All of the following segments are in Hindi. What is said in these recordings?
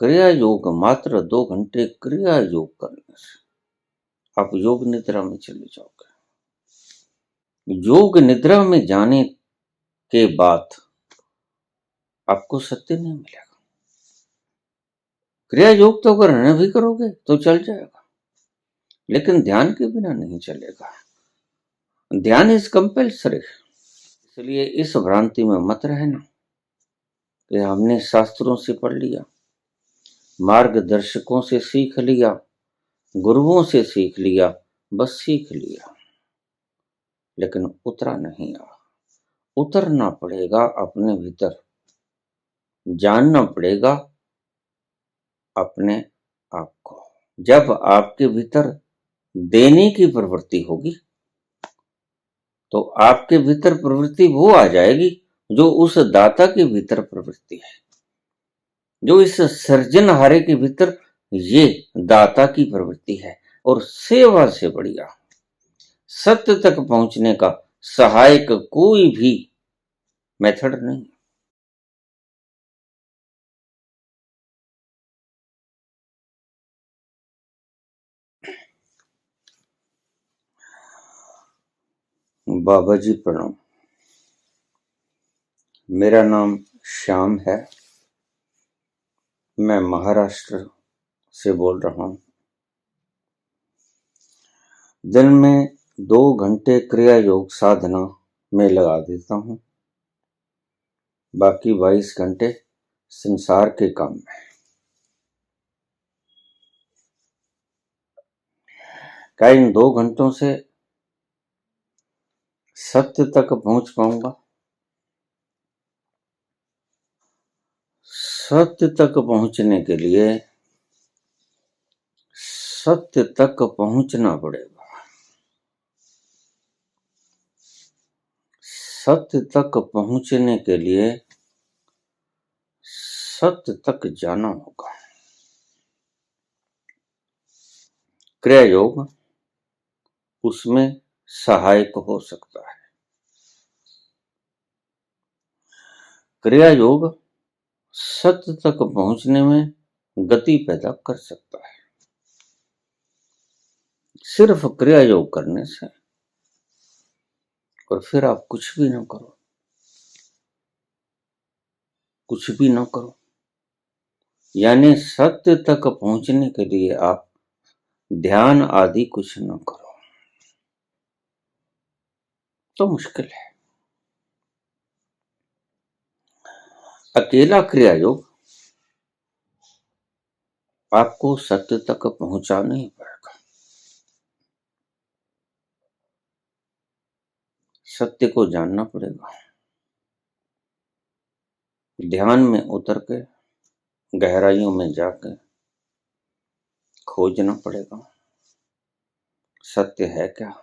क्रिया योग मात्र 2 घंटे क्रिया योग करने से आप योग निद्रा में चले जाओगे। योग निद्रा में जाने के बाद आपको सत्य नहीं मिलेगा। क्रिया योग तो अगर न भी करोगे तो चल जाएगा, लेकिन ध्यान के बिना नहीं चलेगा। ध्यान इज कंपल्सरी। इसलिए इस भ्रांति में मत रहना कि हमने शास्त्रों से पढ़ लिया, मार्गदर्शकों से सीख लिया, गुरुओं से सीख लिया, बस सीख लिया, लेकिन उतरा नहीं। उतरना पड़ेगा अपने भीतर, जानना पड़ेगा अपने आप को। जब आपके भीतर देने की प्रवृत्ति होगी तो आपके भीतर प्रवृत्ति वो आ जाएगी जो उस दाता के भीतर प्रवृत्ति है, जो इस सृजनहारे के भीतर ये दाता की प्रवृत्ति है। और सेवा से बढ़िया सत्य तक पहुंचने का सहायक कोई भी मेथड नहीं। बाबा जी प्रणाम। मेरा नाम श्याम है, मैं महाराष्ट्र से बोल रहा हूं। दिन में 2 घंटे क्रिया योग साधना में लगा देता हूं, बाकी 22 घंटे संसार के काम में। क्या इन 2 घंटों से सत्य तक पहुंच पाऊंगा? सत्य तक पहुंचने के लिए सत्य तक पहुंचना पड़ेगा। सत्य तक पहुंचने के लिए सत्य तक जाना होगा। क्रिया योग उसमें सहायक हो सकता है। क्रिया योग सत्य तक पहुंचने में गति पैदा कर सकता है। सिर्फ क्रिया योग करने से, और फिर आप कुछ भी ना करो, कुछ भी ना करो, यानी सत्य तक पहुंचने के लिए आप ध्यान आदि कुछ ना करो, तो मुश्किल है। अकेला क्रिया योग आपको सत्य तक पहुंचा नहीं पड़ेगा। सत्य को जानना पड़ेगा, ध्यान में उतर के गहराइयों में जाकर खोजना पड़ेगा सत्य है क्या।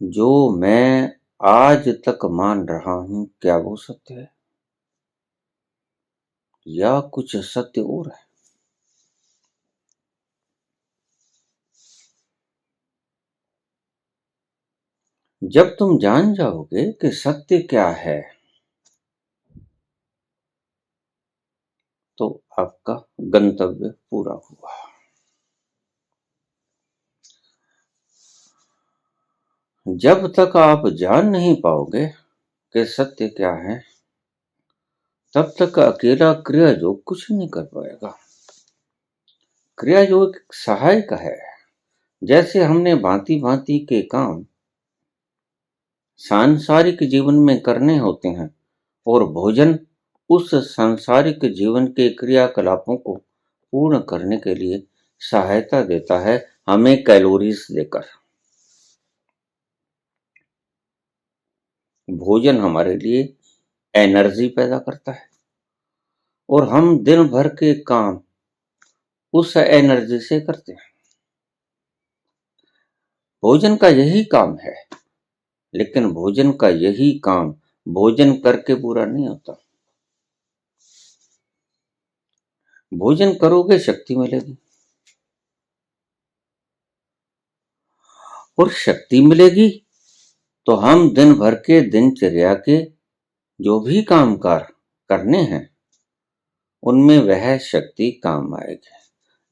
जो मैं आज तक मान रहा हूं, क्या वो सत्य है या कुछ सत्य और है? जब तुम जान जाओगे कि सत्य क्या है, तो आपका गंतव्य पूरा हुआ। जब तक आप जान नहीं पाओगे कि सत्य क्या है, तब तक अकेला क्रिया योग कुछ नहीं कर पाएगा। क्रिया योग सहायक है। जैसे हमने भांति भांति के काम सांसारिक जीवन में करने होते हैं, और भोजन उस सांसारिक जीवन के क्रियाकलापों को पूर्ण करने के लिए सहायता देता है, हमें कैलोरीज देकर। भोजन हमारे लिए एनर्जी पैदा करता है, और हम दिन भर के काम उस एनर्जी से करते हैं। भोजन का यही काम है, लेकिन भोजन का यही काम भोजन करके पूरा नहीं होता। भोजन करोगे शक्ति मिलेगी, और शक्ति मिलेगी तो हम दिन भर के दिनचर्या के जो भी कामकाज करने हैं उनमें वह शक्ति काम आएगी।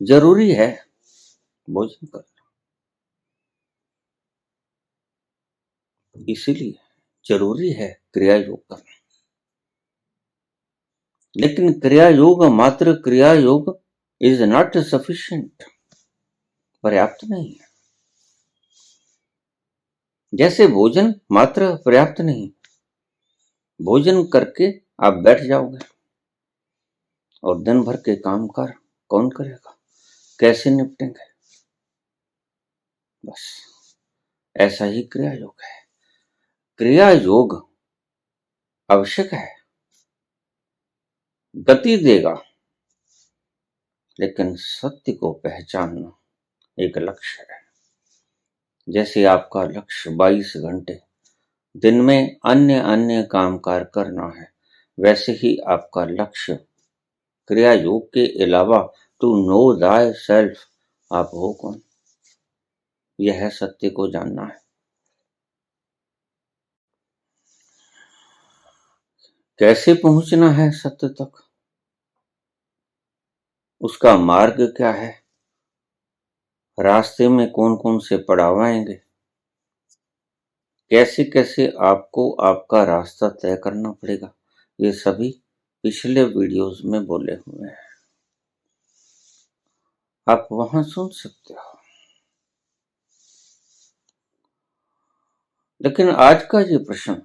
जरूरी है भोजन करना, इसीलिए जरूरी है क्रिया योग करना। लेकिन क्रिया योग, मात्र क्रिया योग इज नॉट सफिशिएंट, पर्याप्त नहीं है। जैसे भोजन मात्र पर्याप्त नहीं, भोजन करके आप बैठ जाओगे और दिन भर के काम कर कौन करेगा, कैसे निपटेंगे? बस ऐसा ही क्रिया योग है। क्रिया योग आवश्यक है, गति देगा, लेकिन सत्य को पहचानना एक लक्ष्य है। जैसे आपका लक्ष्य 22 घंटे दिन में अन्य अन्य कामकाज करना है, वैसे ही आपका लक्ष्य क्रिया योग के अलावा टू नो दाय सेल्फ, आप हो कौन, यह सत्य को जानना है। कैसे पहुंचना है सत्य तक, उसका मार्ग क्या है, रास्ते में कौन कौन से पड़ाव आएंगे, कैसे कैसे आपको आपका रास्ता तय करना पड़ेगा, ये सभी पिछले वीडियोस में बोले हुए हैं, आप वहां सुन सकते हो। लेकिन आज का ये प्रश्न,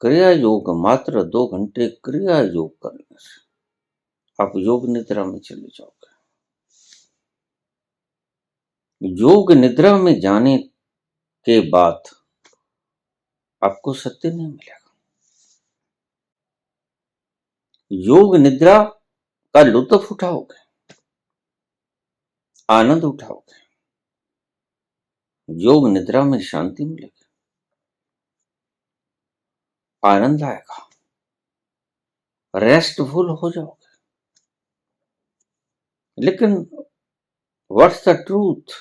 क्रिया योग, मात्र 2 घंटे क्रिया योग करने से आप योग निद्रा में चले जाओगे। योग निद्रा में जाने के बाद आपको सत्य नहीं मिलेगा। योग निद्रा का लुत्फ उठाओगे, आनंद उठाओगे, योग निद्रा में शांति मिलेगी, आनंद आएगा, रेस्टफुल हो जाओगे। लेकिन व्हाट्स द ट्रूथ,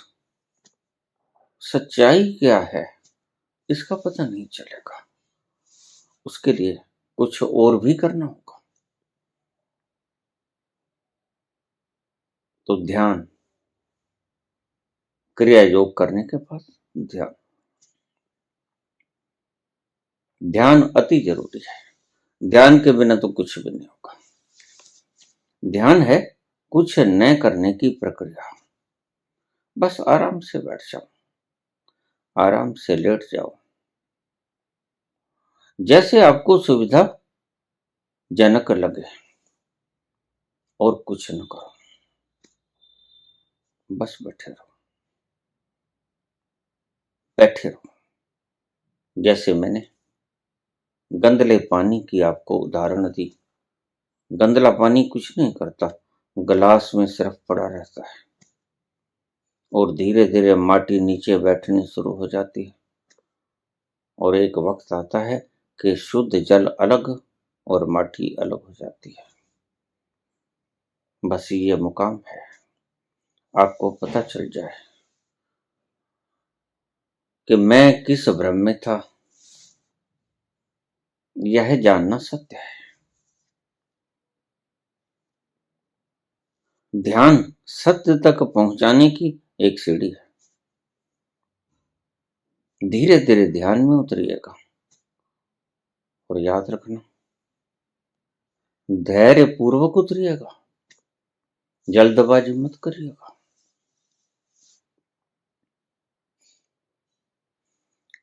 सच्चाई क्या है, इसका पता नहीं चलेगा। उसके लिए कुछ और भी करना होगा। तो ध्यान, क्रिया योग करने के बाद ध्यान, ध्यान अति जरूरी है। ध्यान के बिना तो कुछ भी नहीं होगा। ध्यान है कुछ न करने की प्रक्रिया। बस आराम से बैठ जाओ, आराम से लेट जाओ, जैसे आपको सुविधा जनक लगे, और कुछ न करो, बस बैठे रहो, बैठे रहो। जैसे मैंने गंदले पानी की आपको उदाहरण दी, गंदला पानी कुछ नहीं करता, गिलास में सिर्फ पड़ा रहता है और धीरे धीरे माटी नीचे बैठनी शुरू हो जाती है, और एक वक्त आता है कि शुद्ध जल अलग और माटी अलग हो जाती है। बस ये मुकाम है, आपको पता चल जाए कि मैं किस भ्रम में था, यह जानना सत्य है। ध्यान सत्य तक पहुंचाने की एक सीढ़ी है। धीरे धीरे ध्यान में उतरिएगा, और याद रखना, धैर्य पूर्वक उतरिएगा, जल्दबाजी मत करिएगा।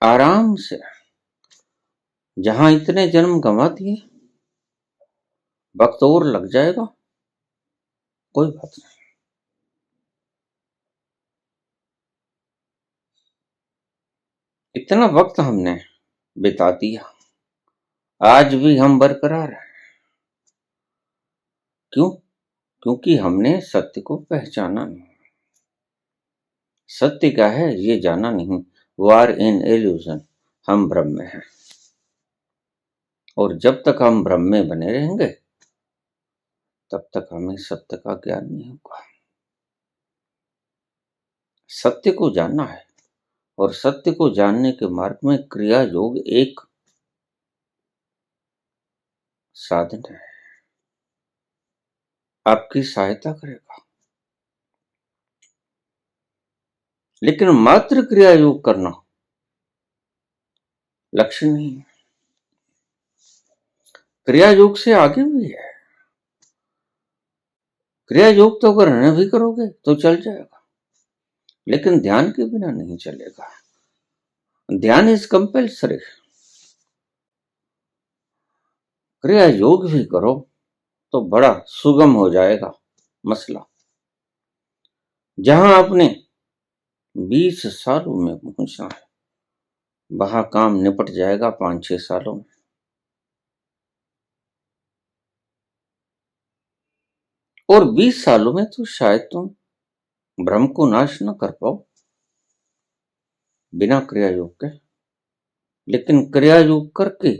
आराम से, जहां इतने जन्म गंवा दिए, वक्त और लग जाएगा, कोई बात नहीं। इतना वक्त हमने बिता दिया, आज भी हम बरकरार हैं। क्यों? क्योंकि हमने सत्य को पहचाना नहीं। सत्य क्या है ये जाना नहीं। वी आर इन इल्यूजन, हम भ्रम में हैं, और जब तक हम भ्रम में बने रहेंगे तब तक हमें सत्य का ज्ञान नहीं होगा। सत्य को जानना है, और सत्य को जानने के मार्ग में क्रिया योग एक साधन है। आपकी सहायता करेगा, लेकिन मात्र क्रिया योग करना लक्ष्य नहीं है। क्रिया योग से आगे भी है। क्रिया योग तो अगर न भी करोगे तो चल जाएगा, लेकिन ध्यान के बिना नहीं चलेगा। ध्यान इज कंपल्सरी। क्रिया योग भी करो तो बड़ा सुगम हो जाएगा मसला। जहां आपने 20 सालों में पहुंचना है, वहां काम निपट जाएगा 5-6 सालों में। और 20 सालों में तो शायद तुम भ्रम को नाश न कर पाओ बिना क्रिया योग के, लेकिन क्रिया योग करके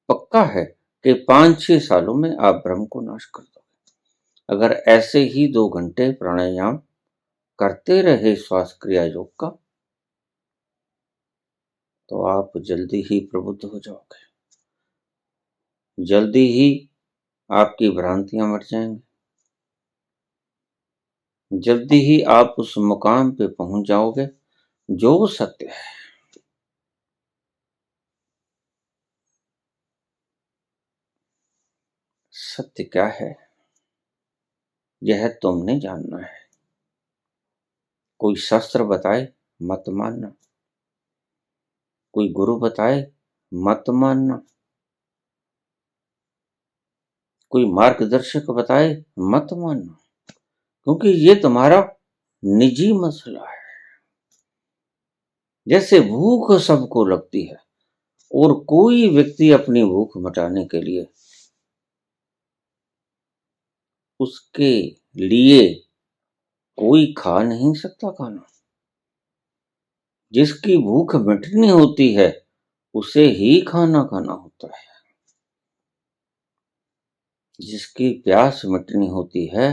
पक्का है कि 5-6 सालों में आप भ्रम को नाश कर दोगे। अगर ऐसे ही 2 घंटे प्राणायाम करते रहे श्वास क्रिया योग का, तो आप जल्दी ही प्रबुद्ध हो जाओगे। जल्दी ही आपकी भ्रांतियां मट जाएंगी। जल्दी ही आप उस मुकाम पे पहुंच जाओगे जो सत्य है। सत्य क्या है, यह तुमने जानना है। कोई शास्त्र बताए मत मानना, कोई गुरु बताए मत मानना, कोई मार्गदर्शक बताए मत मानना, क्योंकि ये तुम्हारा निजी मसला है। जैसे भूख सबको लगती है और कोई व्यक्ति अपनी भूख मिटाने के लिए उसके लिए कोई खा नहीं सकता खाना। जिसकी भूख मिटनी होती है उसे ही खाना खाना होता है। जिसकी प्यास मिटनी होती है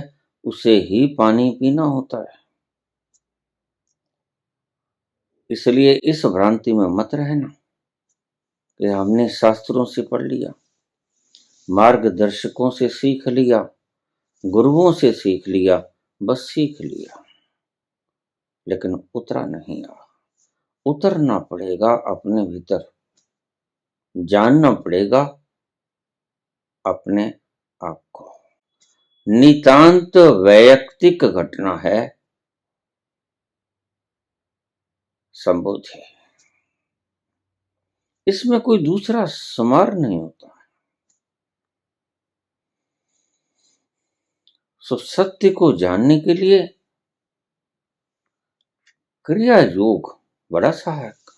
उसे ही पानी पीना होता है। इसलिए इस भ्रांति में मत रहना कि हमने शास्त्रों से पढ़ लिया, मार्गदर्शकों से सीख लिया, गुरुओं से सीख लिया, बस सीख लिया, लेकिन उतरा नहीं। उतरना पड़ेगा अपने भीतर, जानना पड़ेगा अपने आप को। नितांत वैयक्तिक घटना है संबोधि। इसमें कोई दूसरा समार नहीं होता। सो सत्य को जानने के लिए क्रिया योग बड़ा सहायक।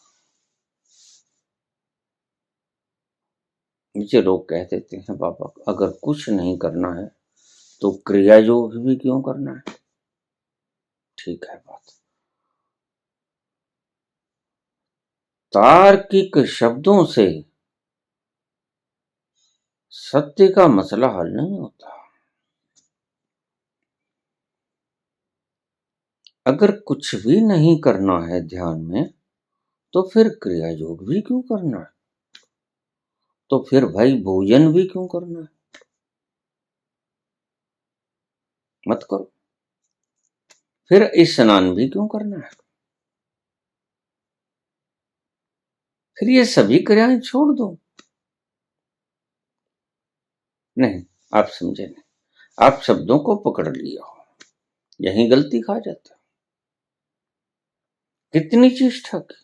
मुझे लोग कह देते हैं, बाबा अगर कुछ नहीं करना है तो क्रिया योग भी क्यों करना है? ठीक है बात, तार्किक शब्दों से सत्य का मसला हल नहीं होता। अगर कुछ भी नहीं करना है ध्यान में, तो फिर क्रिया योग भी क्यों करना है? तो फिर भाई भोजन भी क्यों करना है? मत करो। फिर स्नान भी क्यों करना है? फिर ये सभी क्रियाएं छोड़ दो। नहीं, आप समझे नहीं। आप शब्दों को पकड़ लिया हो, यही गलती खा जाता। कितनी चेष्टा की,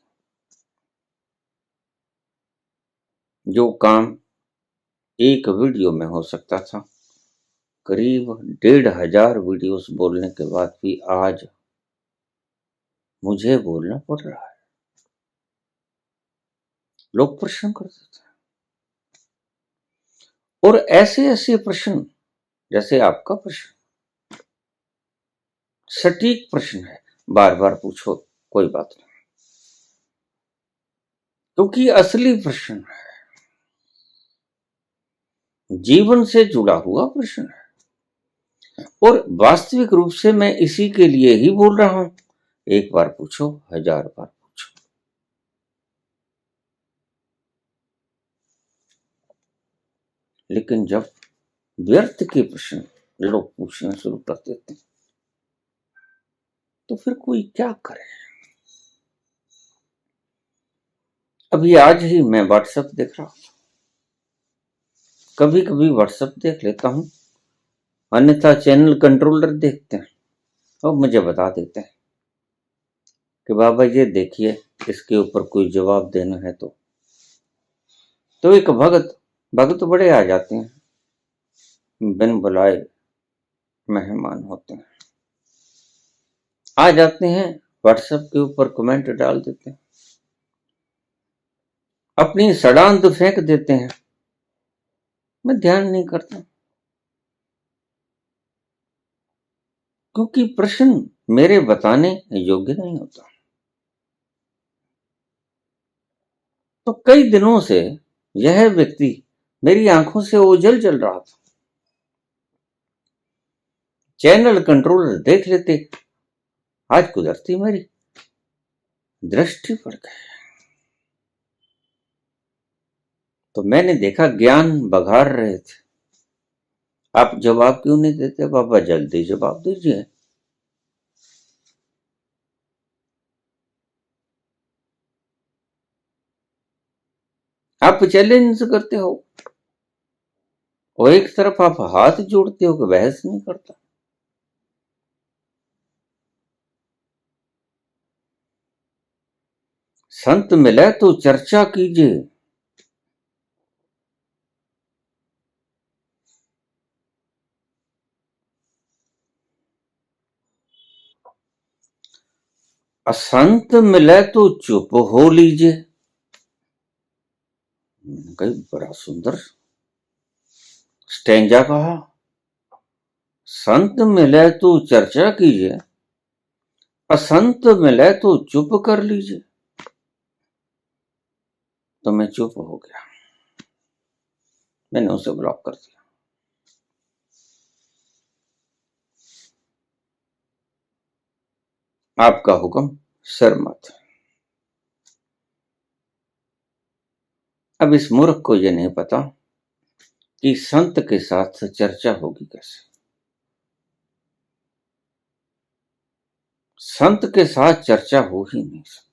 जो काम एक वीडियो में हो सकता था, करीब 1500 वीडियोस बोलने के बाद भी आज मुझे बोलना पड़ रहा है। लोग प्रश्न करते थे, और ऐसे ऐसे प्रश्न जैसे आपका प्रश्न सटीक प्रश्न है, बार बार पूछो, कोई बात नहीं, क्योंकि असली प्रश्न है, जीवन से जुड़ा हुआ प्रश्न है, और वास्तविक रूप से मैं इसी के लिए ही बोल रहा हूं। एक बार पूछो, 1000 बार पूछो। लेकिन जब व्यर्थ के प्रश्न लोग पूछना शुरू कर देते हैं। तो फिर कोई क्या करे। अभी आज ही मैं व्हाट्सएप देख रहा हूं, कभी कभी व्हाट्सएप देख लेता हूं, अन्यथा चैनल कंट्रोलर देखते हैं और मुझे बता देते हैं कि बाबा ये देखिए, इसके ऊपर कोई जवाब देना है तो एक भगत बड़े आ जाते हैं, बिन बुलाए मेहमान होते हैं, आ जाते हैं, व्हाट्सएप के ऊपर कमेंट डाल देते हैं, अपनी सड़ांत फेंक देते हैं। मैं ध्यान नहीं करता, क्योंकि प्रश्न मेरे बताने योग्य नहीं होता। तो कई दिनों से यह व्यक्ति मेरी आंखों से ओझल चल रहा था। चैनल कंट्रोलर देख लेते, आज कुदरती मेरी दृष्टि पड़ गई। तो मैंने देखा ज्ञान बघार रहे थे। आप जवाब क्यों नहीं देते बाबा, जल्दी जवाब दीजिए। आप चैलेंज करते हो और एक तरफ आप हाथ जोड़ते हो कि बहस नहीं करता। संत मिले तो चर्चा कीजिए। असंत मिले तो चुप हो लीजिए। कई बड़ा सुंदर स्टेंजा कहा। संत मिले तो चर्चा कीजिए, असंत मिले तो चुप कर लीजिए। तो मैं चुप हो गया, मैंने उसे ब्लॉक कर दिया। आपका हुक्म सर मत। अब इस मूर्ख को यह नहीं पता कि संत के साथ चर्चा होगी कैसे। संत के साथ चर्चा हो ही नहीं सकती।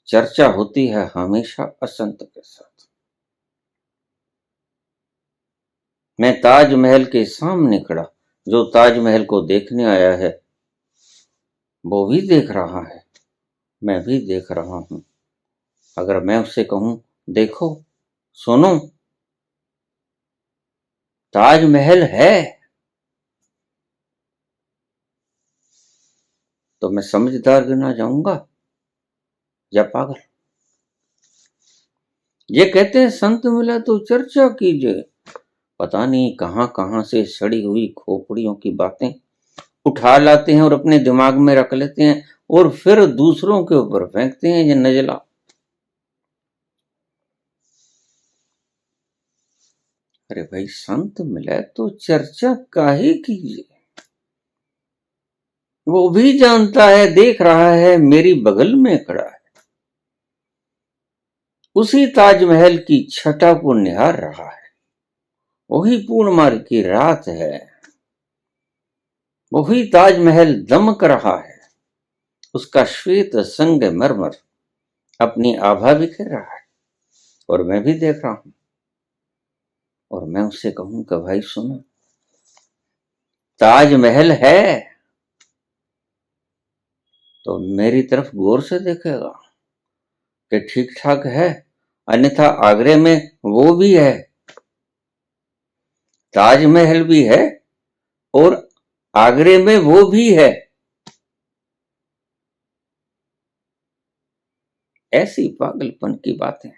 चर्चा होती है हमेशा असंत के साथ। मैं ताजमहल के सामने खड़ा, जो ताजमहल को देखने आया है वो भी देख रहा है, मैं भी देख रहा हूं। अगर मैं उससे कहूं देखो सुनो, ताजमहल है, तो मैं समझदार गिना जाऊंगा या पागल। ये कहते हैं संत मिला तो चर्चा कीजिए। पता नहीं कहां कहां से सड़ी हुई खोपड़ियों की बातें उठा लाते हैं और अपने दिमाग में रख लेते हैं और फिर दूसरों के ऊपर फेंकते हैं ये नजला। अरे भाई, संत मिले तो चर्चा काहे कीजिए। वो भी जानता है, देख रहा है, मेरी बगल में खड़ा है, उसी ताजमहल की छटा को निहार रहा है। वही पूर्णिमा की रात है, वही ताजमहल दमक रहा है, उसका श्वेत संगमरमर अपनी आभा बिखेर रहा है और मैं भी देख रहा हूं। और मैं उससे कहूं कि भाई सुनो, ताजमहल है, तो मेरी तरफ गौर से देखेगा कि ठीक ठाक है, अन्यथा आगरे में वो भी है, ताजमहल भी है और आगरे में वो भी है। ऐसी पागलपन की बातें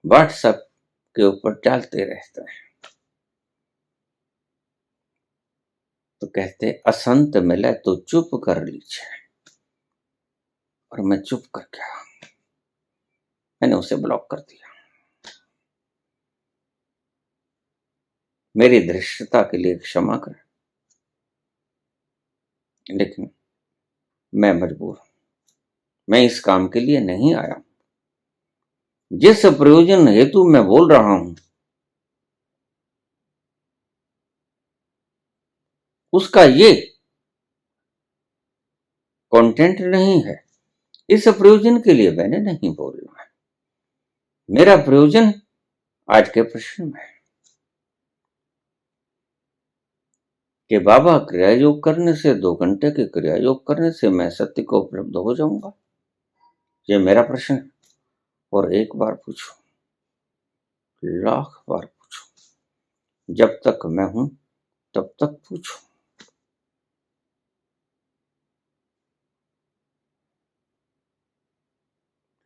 व्हाट्सएप के ऊपर डालते रहते हैं। तो कहते असंत मिले तो चुप कर लीजिए, और मैं चुप कर गया, मैंने उसे ब्लॉक कर दिया। मेरी धृष्टता के लिए क्षमा करें, लेकिन मैं मजबूर हूं। मैं इस काम के लिए नहीं आया। जिस प्रयोजन हेतु मैं बोल रहा हूं उसका ये कंटेंट नहीं है। इस प्रयोजन के लिए मैंने नहीं बोलना है। मेरा प्रयोजन आज के प्रश्न में है कि बाबा क्रिया योग करने से 2 घंटे के क्रिया योग करने से मैं सत्य को उपलब्ध हो जाऊंगा, ये मेरा प्रश्न है। और एक बार पूछो, लाख बार पूछो, जब तक मैं हूं तब तक पूछो।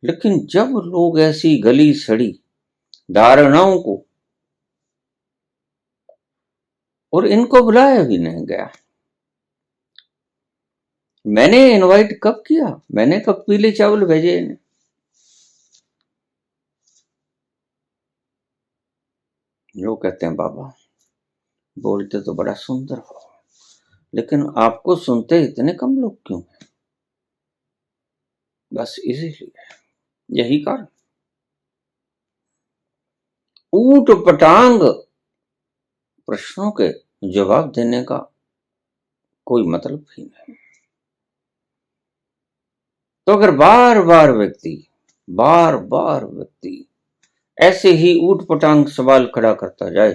लेकिन जब लोग ऐसी गली सड़ी धारणाओं को, और इनको बुलाया भी नहीं गया, मैंने इनवाइट कब किया, मैंने कब पीले चावल भेजे इन्हें? लोग कहते हैं बाबा बोलते तो बड़ा सुंदर हो, लेकिन आपको सुनते इतने कम लोग क्यों हैं? बस इसीलिए, यही कारण। ऊट पटांग प्रश्नों के जवाब देने का कोई मतलब ही नहीं। तो अगर बार बार व्यक्ति ऐसे ही ऊट पटांग सवाल खड़ा करता जाए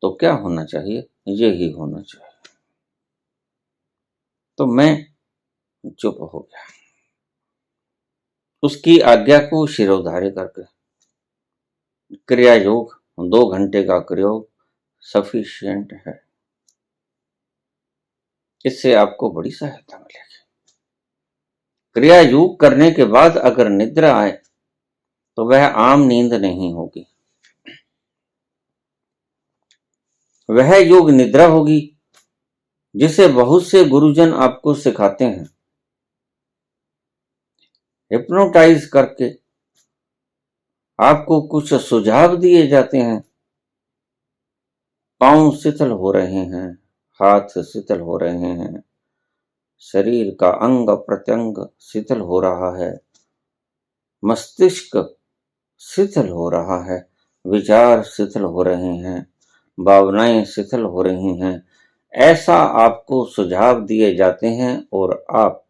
तो क्या होना चाहिए? यही होना चाहिए। तो मैं चुप हो गया, उसकी आज्ञा को शिरोधार्य करके क्रिया योग 2 घंटे का क्रियोग सफिशिएंट है। इससे आपको बड़ी सहायता मिलेगी। क्रिया योग करने के बाद अगर निद्रा आए तो वह आम नींद नहीं होगी, वह योग निद्रा होगी जिसे बहुत से गुरुजन आपको सिखाते हैं। हिप्नोटाइज करके आपको कुछ सुझाव दिए जाते हैं, पांव शिथिल हो रहे हैं, हाथ शिथिल हो रहे हैं, शरीर का अंग प्रत्यंग शिथिल हो रहा है, मस्तिष्क शिथिल हो रहा है, विचार शिथिल हो रहे हैं, भावनाएं शिथिल हो रही हैं, ऐसा आपको सुझाव दिए जाते हैं और आप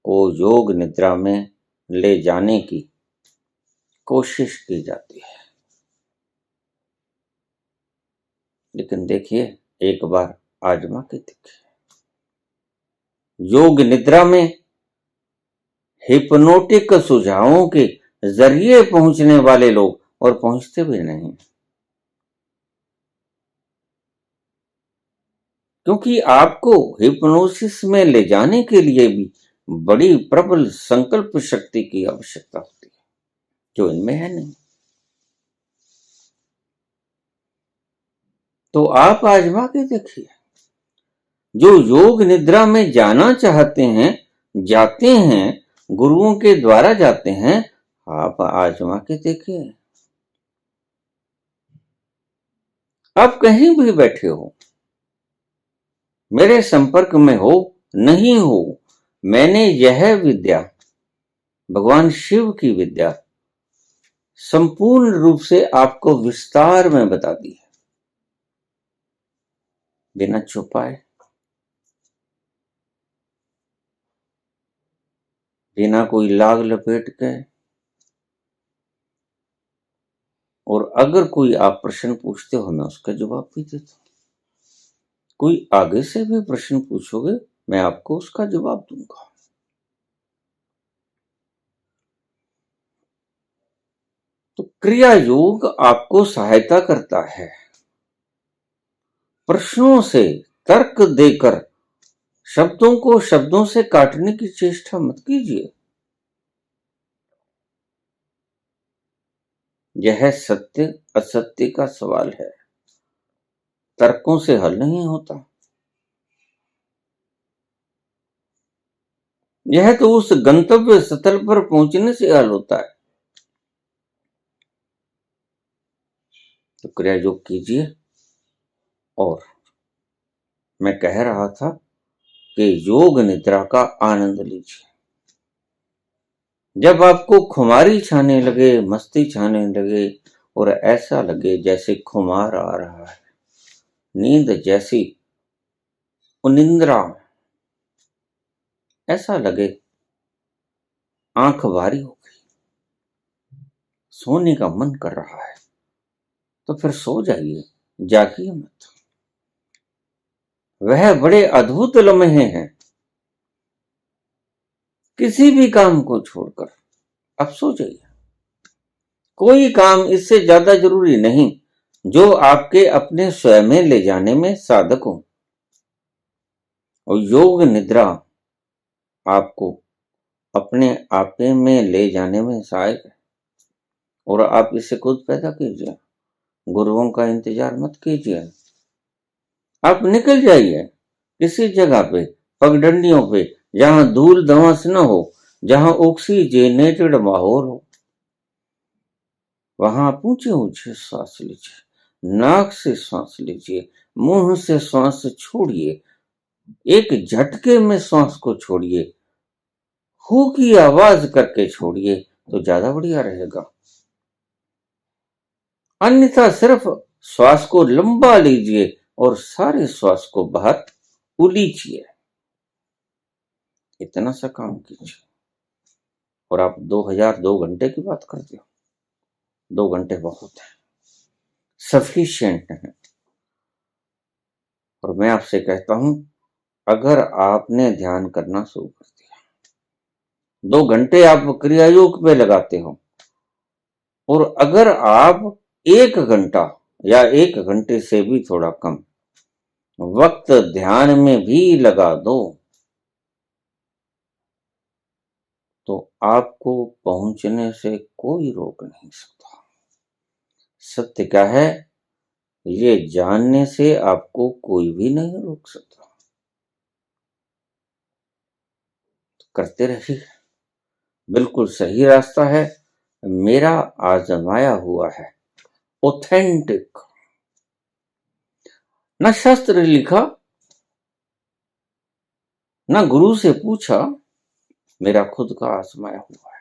को योग निद्रा में ले जाने की कोशिश की जाती है। लेकिन देखिए, एक बार आजमा के देखिए, योग निद्रा में हिप्नोटिक सुझावों के जरिए पहुंचने वाले लोग और पहुंचते भी नहीं, क्योंकि आपको हिप्नोसिस में ले जाने के लिए भी बड़ी प्रबल संकल्प शक्ति की आवश्यकता होती है, जो इनमें है नहीं। तो आप आजमा के देखिए, जो योग निद्रा में जाना चाहते हैं, जाते हैं, गुरुओं के द्वारा जाते हैं, आप आजमा के देखिए। आप कहीं भी बैठे हो, मेरे संपर्क में हो नहीं हो, मैंने यह विद्या, भगवान शिव की विद्या, संपूर्ण रूप से आपको विस्तार में बता दी है, बिना छुपाए, बिना कोई लाग लपेट के। और अगर कोई आप प्रश्न पूछते हो, मैं उसका जवाब भी देता हूं। कोई आगे से भी प्रश्न पूछोगे, मैं आपको उसका जवाब दूंगा। तो क्रिया योग आपको सहायता करता है। प्रश्नों से तर्क देकर शब्दों को शब्दों से काटने की चेष्टा मत कीजिए। यह सत्य असत्य का सवाल है, तर्कों से हल नहीं होता। यह तो उस गंतव्य स्थल पर पहुंचने से हल होता है। तो क्रिया योग कीजिए। और मैं कह रहा था कि योग निद्रा का आनंद लीजिए। जब आपको खुमारी छाने लगे, मस्ती छाने लगे और ऐसा लगे जैसे खुमार आ रहा है, नींद जैसी निंद्रा, ऐसा लगे आंख भारी हो गई, सोने का मन कर रहा है, तो फिर सो जाइए, जागिए मत। वह बड़े अद्भुत लम्हे हैं, किसी भी काम को छोड़कर अब सो जाइए। कोई काम इससे ज्यादा जरूरी नहीं जो आपके अपने स्वयं में ले जाने में साधक हो। और योग निद्रा आपको अपने आपे में ले जाने में सहायक है, और आप इसे खुद पैदा कीजिए, गुरुओं का इंतजार मत कीजिए। आप निकल जाइए किसी जगह पे, पगडंडियों पे, जहां धूल धुआं न हो, जहां ऑक्सीजनेटेड माहौल हो। वहां आप ऊंचे ऊंचे सांस लीजिए, नाक से सांस लीजिए, मुंह से सांस छोड़िए, एक झटके में सांस को छोड़िए, हू की आवाज करके छोड़िए, तो ज्यादा बढ़िया रहेगा। अन्यथा सिर्फ श्वास को लंबा लीजिए और सारे श्वास को बाहर उलीचिए, इतना सा काम कीजिए। और आप 2002 घंटे की बात करते हो, 2 घंटे बहुत है, सफिशिएंट है। और मैं आपसे कहता हूं, अगर आपने ध्यान करना शुरू कर दिया, 2 घंटे आप क्रिया योग पे लगाते हो, और अगर आप 1 घंटा या 1 घंटे से भी थोड़ा कम वक्त ध्यान में भी लगा दो, तो आपको पहुंचने से कोई रोक नहीं सकता। सत्य क्या है, ये जानने से आपको कोई भी नहीं रोक सकता। तो करते रहिए, बिल्कुल सही रास्ता है, मेरा आजमाया हुआ है, ऑथेंटिक। न शास्त्र लिखा, न गुरु से पूछा, मेरा खुद का आजमाया हुआ है।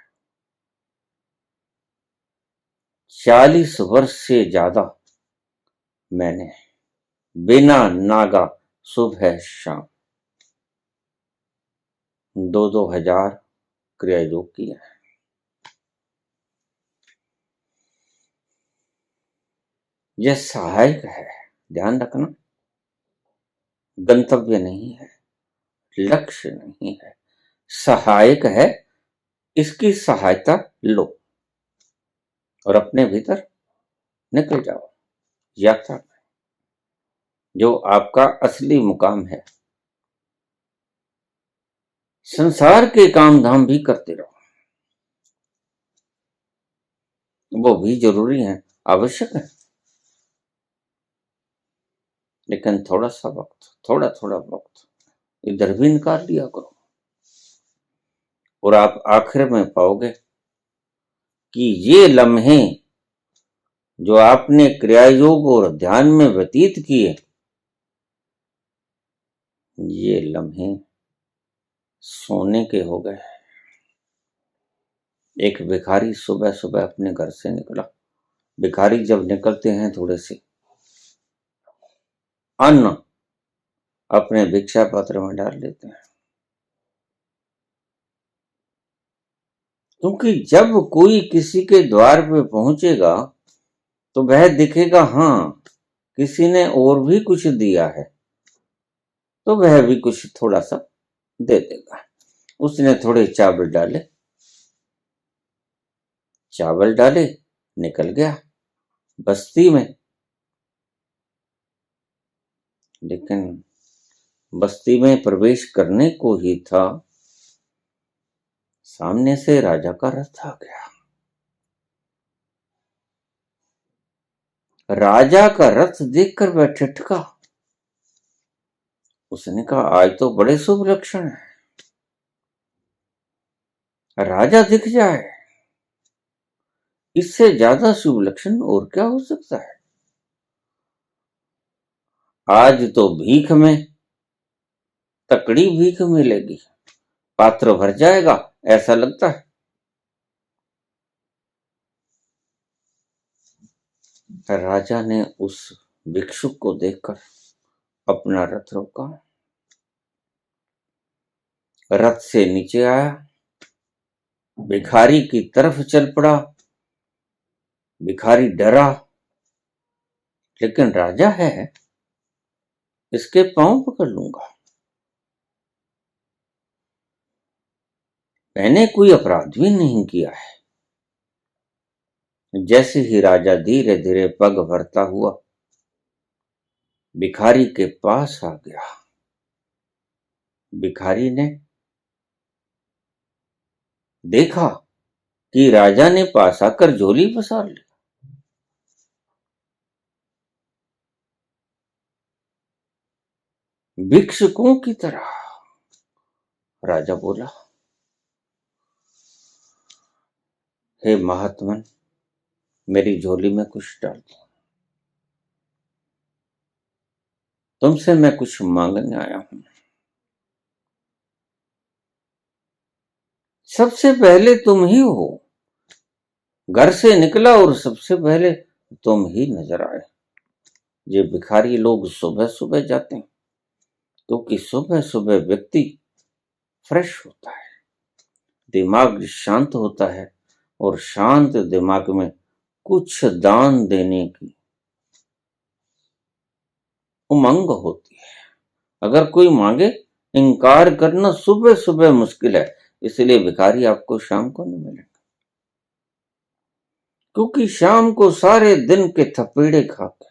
40 वर्ष से ज्यादा मैंने बिना नागा सुबह शाम 2-2 हजार क्रिया योग किया है। यह सहायक है, ध्यान रखना, गंतव्य नहीं है, लक्ष्य नहीं है, सहायक है। इसकी सहायता लो और अपने भीतर निकल जाओ यात्रा में, जो आपका असली मुकाम है। संसार के काम धाम भी करते रहो, वो भी जरूरी है, आवश्यक है, लेकिन थोड़ा सा वक्त, थोड़ा थोड़ा वक्त इधर भी निकाल लिया करो, और आप आखिर में पाओगे कि ये लम्हे जो आपने क्रिया योग और ध्यान में व्यतीत किए, ये लम्हे सोने के हो गए। एक भिखारी सुबह सुबह अपने घर से निकला। भिखारी जब निकलते हैं, थोड़े से अन्न अपने भिक्षा पात्र में डाल लेते हैं, क्योंकि जब कोई किसी के द्वार पे पहुंचेगा तो वह दिखेगा, हाँ किसी ने और भी कुछ दिया है, तो वह भी कुछ थोड़ा सा दे देगा। उसने थोड़े चावल डाले, निकल गया बस्ती में। लेकिन बस्ती में प्रवेश करने को ही था, सामने से राजा का रथ आ गया। राजा का रथ देखकर वह ठिठका। उसने कहा, आज तो बड़े शुभ लक्षण है, राजा दिख जाए, इससे ज्यादा शुभ लक्षण और क्या हो सकता है। आज तो भीख में, तकड़ी भीख मिलेगी, पात्र भर जाएगा, ऐसा लगता है। राजा ने उस भिक्षुक को देखकर अपना रथ रोका रथ से नीचे आया, भिखारी की तरफ चल पड़ा। भिखारी डरा, लेकिन राजा है, इसके पांव पकड़ लूंगा। मैंने कोई अपराध भी नहीं किया है। जैसे ही राजा धीरे धीरे पग भरता हुआ भिखारी के पास आ गया, भिखारी ने देखा कि राजा ने पास आकर झोली पसार ली। भिक्षुकों की तरह राजा बोला, हे महात्मन, मेरी झोली में कुछ डाल दो, तुमसे मैं कुछ मांगने आया हूं। सबसे पहले तुम ही हो, घर से निकला और सबसे पहले तुम ही नजर आए। ये भिखारी लोग सुबह सुबह जाते हैं, क्योंकि सुबह सुबह व्यक्ति फ्रेश होता है, दिमाग शांत होता है, और शांत दिमाग में कुछ दान देने की उमंग होती है। अगर कोई मांगे, इनकार करना सुबह सुबह मुश्किल है, इसलिए भिखारी आपको शाम को नहीं मिलेंगे, क्योंकि शाम को सारे दिन के थपेड़े खा के,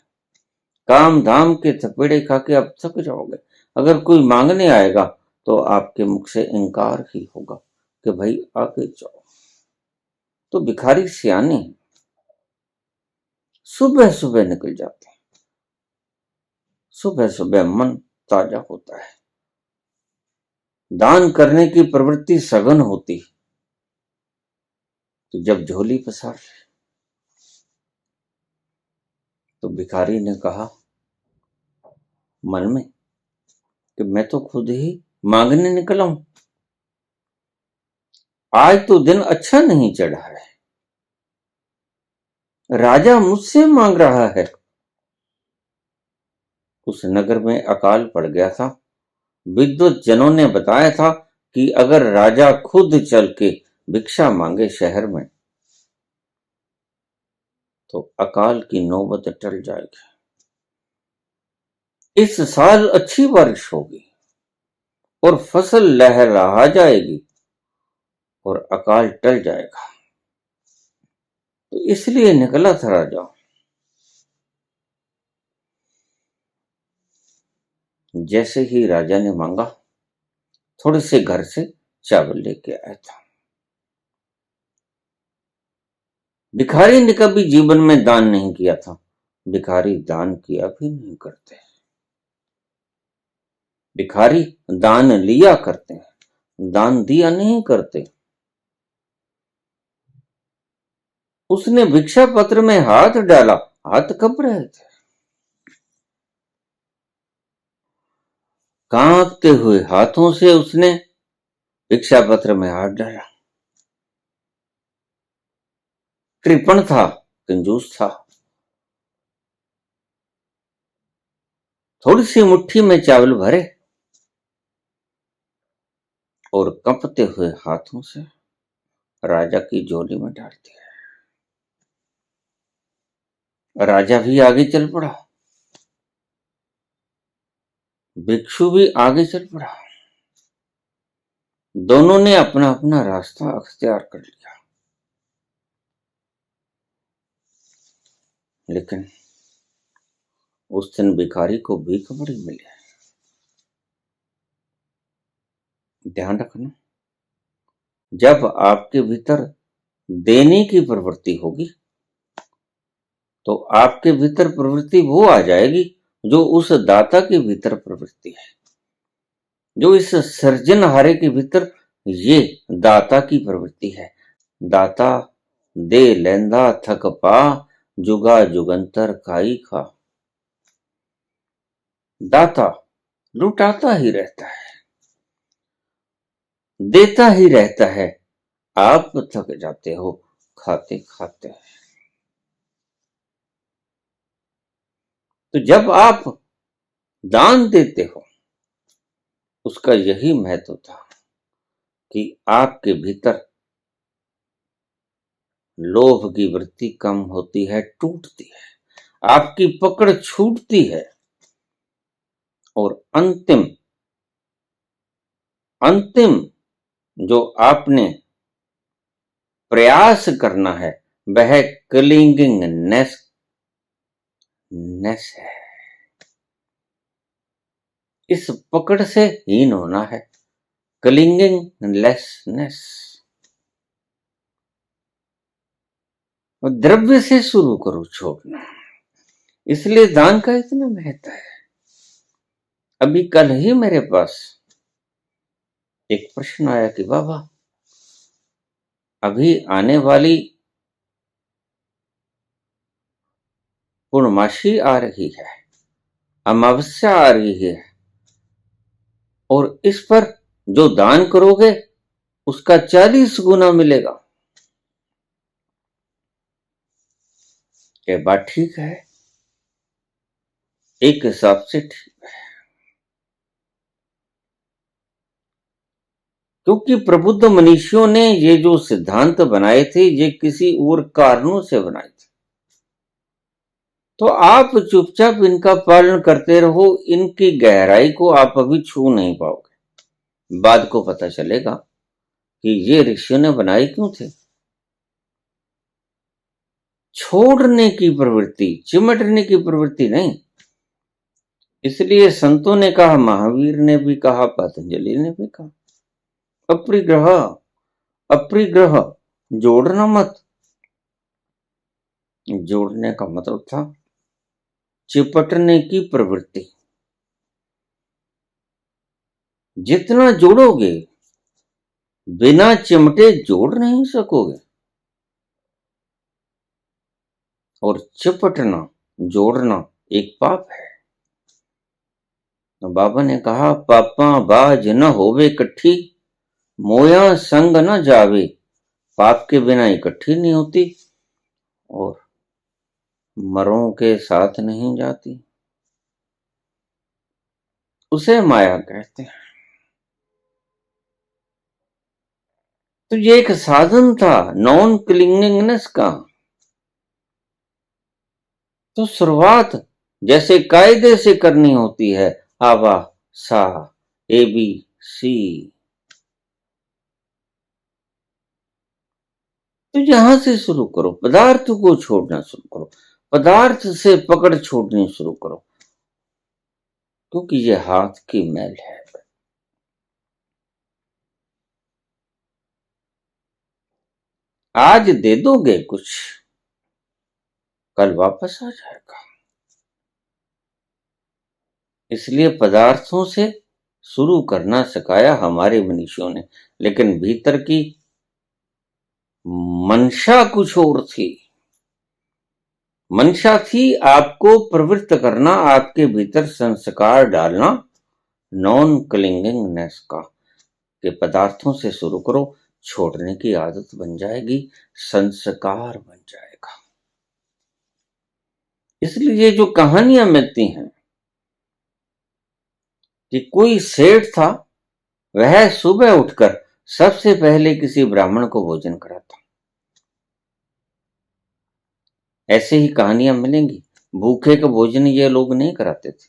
काम धाम के थपेड़े खा के आप थक जाओगे। अगर कोई मांगने आएगा तो आपके मुख से इनकार ही होगा कि भाई आगे जाओ। तो भिखारी सियाने हैं, सुबह सुबह निकल जाते हैं, सुबह सुबह मन ताजा होता है, दान करने की प्रवृत्ति सघन होती। तो जब झोली पसार तो भिखारी ने कहा मन में कि मैं तो खुद ही मांगने निकला हूं, आज तो दिन अच्छा नहीं चढ़ा है, राजा मुझसे मांग रहा है। उस नगर में अकाल पड़ गया था। विद्वत जनों ने बताया था कि अगर राजा खुद चल के भिक्षा मांगे शहर में तो अकाल की नौबत टल जाएगी। इस साल अच्छी बारिश होगी और फसल लहलहा जाएगी और अकाल टल जाएगा। तो इसलिए निकला था राजा। जैसे ही राजा ने मांगा, थोड़े से घर से चावल लेके आया था। भिखारी ने कभी जीवन में दान नहीं किया था, भिखारी दान किया भी नहीं करते, भिखारी दान लिया करते हैं, दान दिया नहीं करते। उसने भिक्षा पत्र में हाथ डाला, हाथ कब रहे थे, कांपते हुए हाथों से उसने भिक्षा पत्र में हाथ डाला। कृपण था, कंजूस था। थोड़ी सी मुट्ठी में चावल भरे और कंपते हुए हाथों से राजा की झोली में डाल दिया। राजा भी आगे चल पड़ा, भिक्षु भी आगे चल पड़ा। दोनों ने अपना अपना रास्ता अख्तियार कर लिया। लेकिन उस दिन भिखारी को भीख बड़ी मिली। ध्यान रखना, जब आपके भीतर देने की प्रवृत्ति होगी तो आपके भीतर प्रवृत्ति वो आ जाएगी जो उस दाता के भीतर प्रवृत्ति है, जो इस सृजनहारे के भीतर ये दाता की प्रवृत्ति है। दाता दे लेंदा थक पा, जुगा जुगंतर खाई खा। दाता लुटाता ही रहता है, देता ही रहता है, आप थक जाते हो खाते खाते। तो जब आप दान देते हो, उसका यही महत्व था कि आपके भीतर लोभ की वृत्ति कम होती है, टूटती है, आपकी पकड़ छूटती है और अंतिम जो आपने प्रयास करना है वह क्लिंगिंगनेस है। इस पकड़ से हीन होना है, क्लिंगिंगलेसनेस। द्रव्य से शुरू करो छोड़ना, इसलिए दान का इतना महत्व है। अभी कल ही मेरे पास एक प्रश्न आया कि बाबा अभी आने वाली पूर्णमासी आ रही है, अमावस्या आ रही है और इस पर जो दान करोगे उसका 40 गुना मिलेगा। ये बात ठीक है, एक हिसाब से ठीक है, क्योंकि प्रबुद्ध मनुष्यों ने ये जो सिद्धांत बनाए थे ये किसी और कारणों से बनाए थे। तो आप चुपचाप इनका पालन करते रहो, इनकी गहराई को आप अभी छू नहीं पाओगे। बाद को पता चलेगा कि ये ऋषियों ने बनाए क्यों थे। छोड़ने की प्रवृत्ति, चिमटने की प्रवृत्ति नहीं। इसलिए संतों ने कहा, महावीर ने भी कहा, पतंजलि ने भी कहा, अपरिग्रह, जोड़ना मत। जोड़ने का मतलब था चिपटने की प्रवृत्ति। जितना जोड़ोगे बिना चिमटे जोड़ नहीं सकोगे। और चिपटना, जोड़ना एक पाप है। बाबा ने कहा, पापा बाज न होवे इकट्ठी, मोया संग न जावे। पाप के बिना इकट्ठी नहीं होती और मरों के साथ नहीं जाती। उसे माया कहते हैं। तो ये एक साधन था नॉन क्लिंगिंगनेस का। तो शुरुआत जैसे कायदे से करनी होती है, आवा सा ABC। तो यहां से शुरू करो, पदार्थ को छोड़ना शुरू करो, पदार्थ से पकड़ छोड़नी शुरू करो, क्योंकि ये हाथ की मैल है। आज दे दोगे कुछ, कल वापस आ जाएगा। इसलिए पदार्थों से शुरू करना सिखाया हमारे मनीषियों ने, लेकिन भीतर की मंशा कुछ और थी। मंशा थी आपको प्रवृत्त करना, आपके भीतर संस्कार डालना नॉन क्लिंगिंगनेस का, कि पदार्थों से शुरू करो, छोड़ने की आदत बन जाएगी, संस्कार बन जाएगा। इसलिए ये जो कहानियां मिलती हैं कि कोई सेठ था, वह सुबह उठकर सबसे पहले किसी ब्राह्मण को भोजन कराता। ऐसे ही कहानियां मिलेंगी। भूखे का भोजन ये लोग नहीं कराते थे,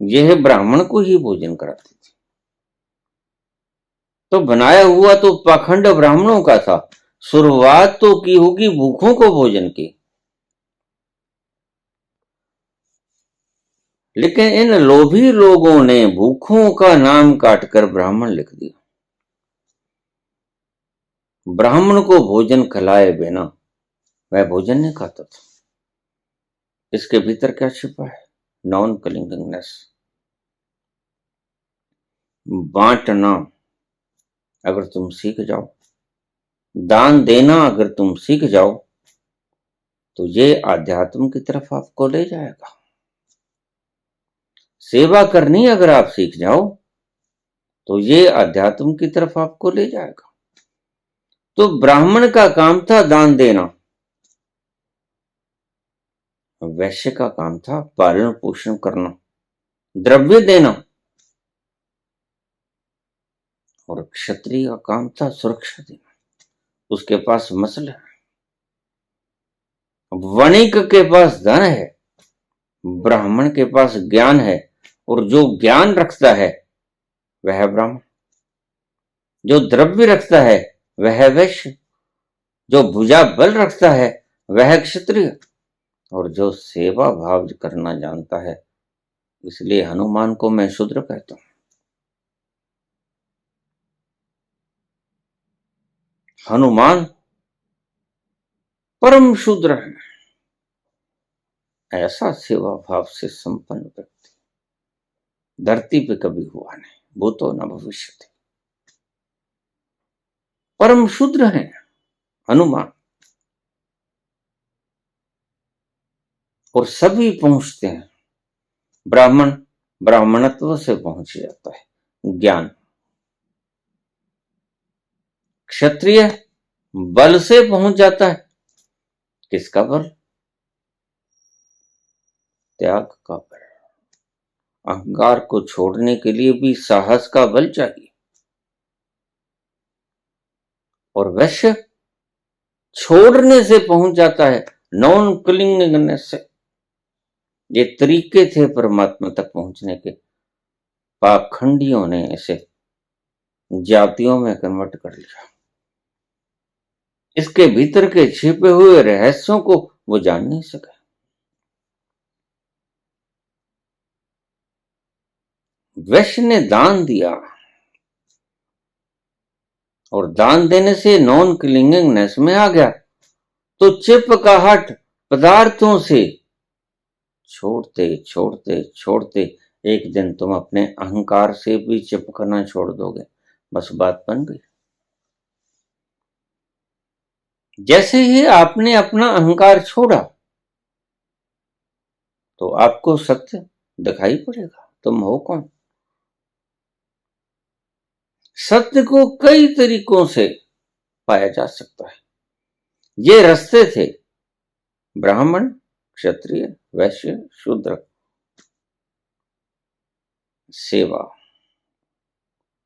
यह ब्राह्मण को ही भोजन कराते थे। तो बनाया हुआ तो पाखंड ब्राह्मणों का था। शुरुआत तो की होगी भूखों को भोजन की, लेकिन इन लोभी लोगों ने भूखों का नाम काटकर ब्राह्मण लिख दिया। ब्राह्मण को भोजन खिलाए बिना वह भोजन नहीं खाता था। इसके भीतर क्या छिपा है? नॉन क्लिंगिंगनेस। बांटना अगर तुम सीख जाओ, दान देना अगर तुम सीख जाओ, तो ये आध्यात्म की तरफ आपको ले जाएगा। सेवा करनी अगर आप सीख जाओ, तो ये आध्यात्म की तरफ आपको ले जाएगा। तो ब्राह्मण का काम था दान देना, वैश्य का काम था पालन पोषण करना, द्रव्य देना। और क्षत्रिय का काम था सुरक्षा देना, उसके पास मसल है। वणिक के पास धन है, ब्राह्मण के पास ज्ञान है, और जो ज्ञान रखता है वह ब्राह्मण, जो द्रव्य रखता है वह वैश्य, जो भुजा बल रखता है वह क्षत्रिय, और जो सेवा भाव करना जानता है। इसलिए हनुमान को मैं शूद्र कहता हूं। हनुमान परम शूद्र है। ऐसा सेवा भाव से संपन्न व्यक्ति धरती पे कभी हुआ नहीं, भूतो न भविष्यति। परम शूद्र है हनुमान, और सभी पहुंचते हैं। ब्राह्मण ब्राह्मणत्व से पहुंच जाता है ज्ञान, क्षत्रिय बल से पहुंच जाता है। किसका बल? त्याग का बल। अहंकार को छोड़ने के लिए भी साहस का बल चाहिए। और वैश्य छोड़ने से पहुंच जाता है, नॉन क्लिंगनेस से। ये तरीके थे परमात्मा तक पहुंचने के, पाखंडियों ने इसे जातियों में कन्वर्ट कर लिया। इसके भीतर के छिपे हुए रहस्यों को वो जान नहीं सके। वैश्य ने दान दिया, और दान देने से नॉन क्लिंगिंगनेस में आ गया, तो चिपकाहट पदार्थों से छोड़ते छोड़ते छोड़ते एक दिन तुम अपने अहंकार से भी चिपकना छोड़ दोगे। बस बात बन गई। जैसे ही आपने अपना अहंकार छोड़ा तो आपको सत्य दिखाई पड़ेगा, तुम हो कौन। सत्य को कई तरीकों से पाया जा सकता है। ये रास्ते थे, ब्राह्मण, क्षत्रिय, वैश्य, शूद्र। सेवा,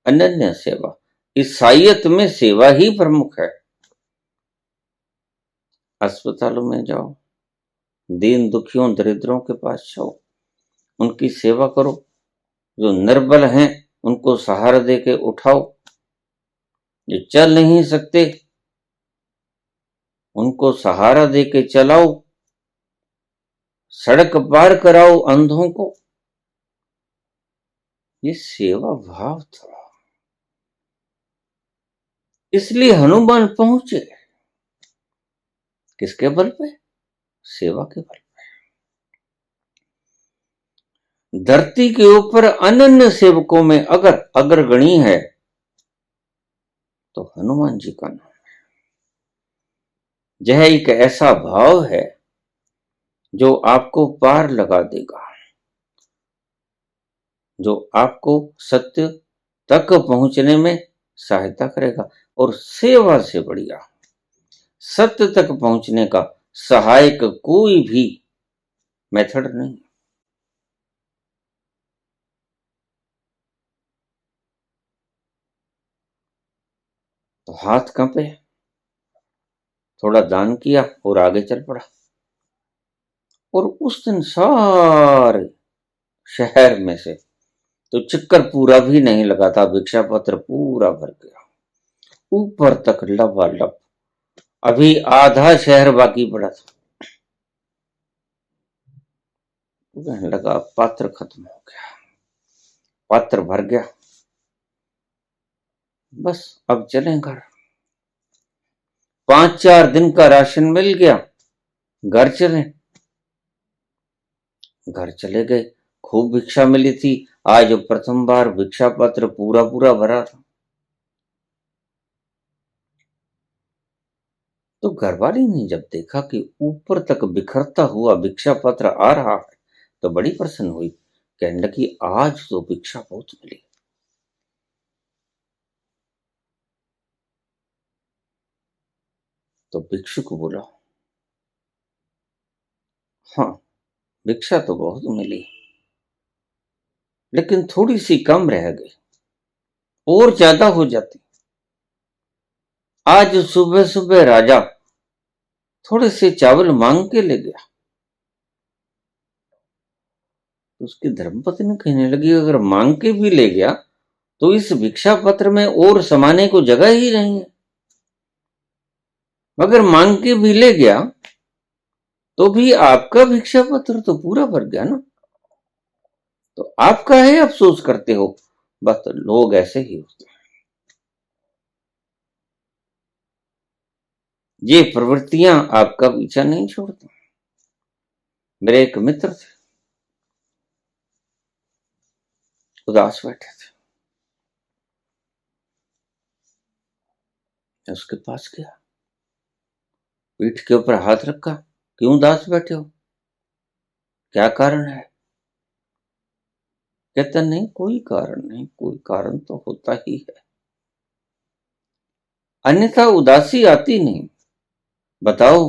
अनन्य सेवा। ईसाईयत में सेवा ही प्रमुख है। अस्पतालों में जाओ, दीन दुखियों दरिद्रों के पास जाओ, उनकी सेवा करो। जो निर्बल हैं उनको सहारा देके उठाओ, जो चल नहीं सकते उनको सहारा देके चलाओ, सड़क पार कराओ अंधों को। ये सेवा भाव था। इसलिए हनुमान पहुंचे। किसके बल पे? सेवा के बल पे। धरती के ऊपर अनन्य सेवकों में अगर अग्रगणी है तो हनुमान जी का नाम है। यह एक ऐसा भाव है जो आपको पार लगा देगा, जो आपको सत्य तक पहुंचने में सहायता करेगा। और सेवा से बढ़िया सत्य तक पहुंचने का सहायक कोई भी मेथड नहीं। तो हाथ कांपे, थोड़ा दान किया और आगे चल पड़ा। और उस दिन सारे शहर में से तो चक्कर पूरा भी नहीं लगा था, भिक्षा पत्र पूरा भर गया, ऊपर तक लबालब। अभी आधा शहर बाकी पड़ा था। कहने लगा पात्र खत्म हो गया, पात्र भर गया, बस अब चलें घर। 5-4 दिन का राशन मिल गया, घर चले। घर चले गए, खूब भिक्षा मिली थी। आज प्रथम बार भिक्षा पत्र पूरा पूरा भरा था। तो घरवाली ने जब देखा कि ऊपर तक बिखरता हुआ भिक्षा पत्र आ रहा है तो बड़ी प्रसन्न हुई। कहने लगी आज तो भिक्षा बहुत मिली। तो भिक्षु को बोला, हाँ भिक्षा तो बहुत मिली, लेकिन थोड़ी सी कम रह गई। और ज्यादा हो जाती। आज सुबह सुबह राजा थोड़े से चावल मांग के ले गया, तो उसकी धर्मपत्नी कहने लगी अगर मांग के भी ले गया तो इस भिक्षा पत्र में और समाने को जगह ही नहीं है। मगर मांग के भी ले गया तो भी आपका भिक्षा पत्र तो पूरा भर गया ना, तो आप काहे अफसोस करते हो। बस लोग ऐसे ही होते हैं, ये प्रवृत्तियां आपका पीछा नहीं छोड़ती। मेरे एक मित्र थे, उदास बैठे थे, मैं उसके पास गया, पीठ के ऊपर हाथ रखा, क्यों उदास बैठे हो, क्या कारण है। कहता नहीं कोई कारण नहीं, कोई कारण तो होता ही है, अन्यथा उदासी आती नहीं। बताओ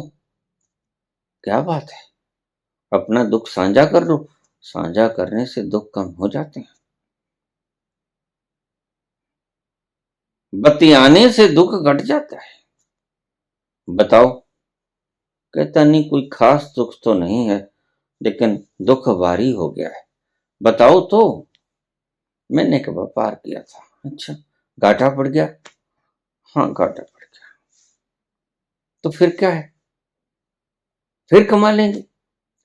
क्या बात है, अपना दुख साझा कर लो, साझा करने से दुख कम हो जाते हैं, बतियाने से दुख घट जाता है। बताओ। कहता नहीं कोई खास दुख तो नहीं है, लेकिन दुख भारी हो गया है। बताओ तो। मैंने एक व्यापार किया था। अच्छा, घाटा पड़ गया। हाँ घाटा पड़ गया, तो फिर क्या है, फिर कमा लेंगे।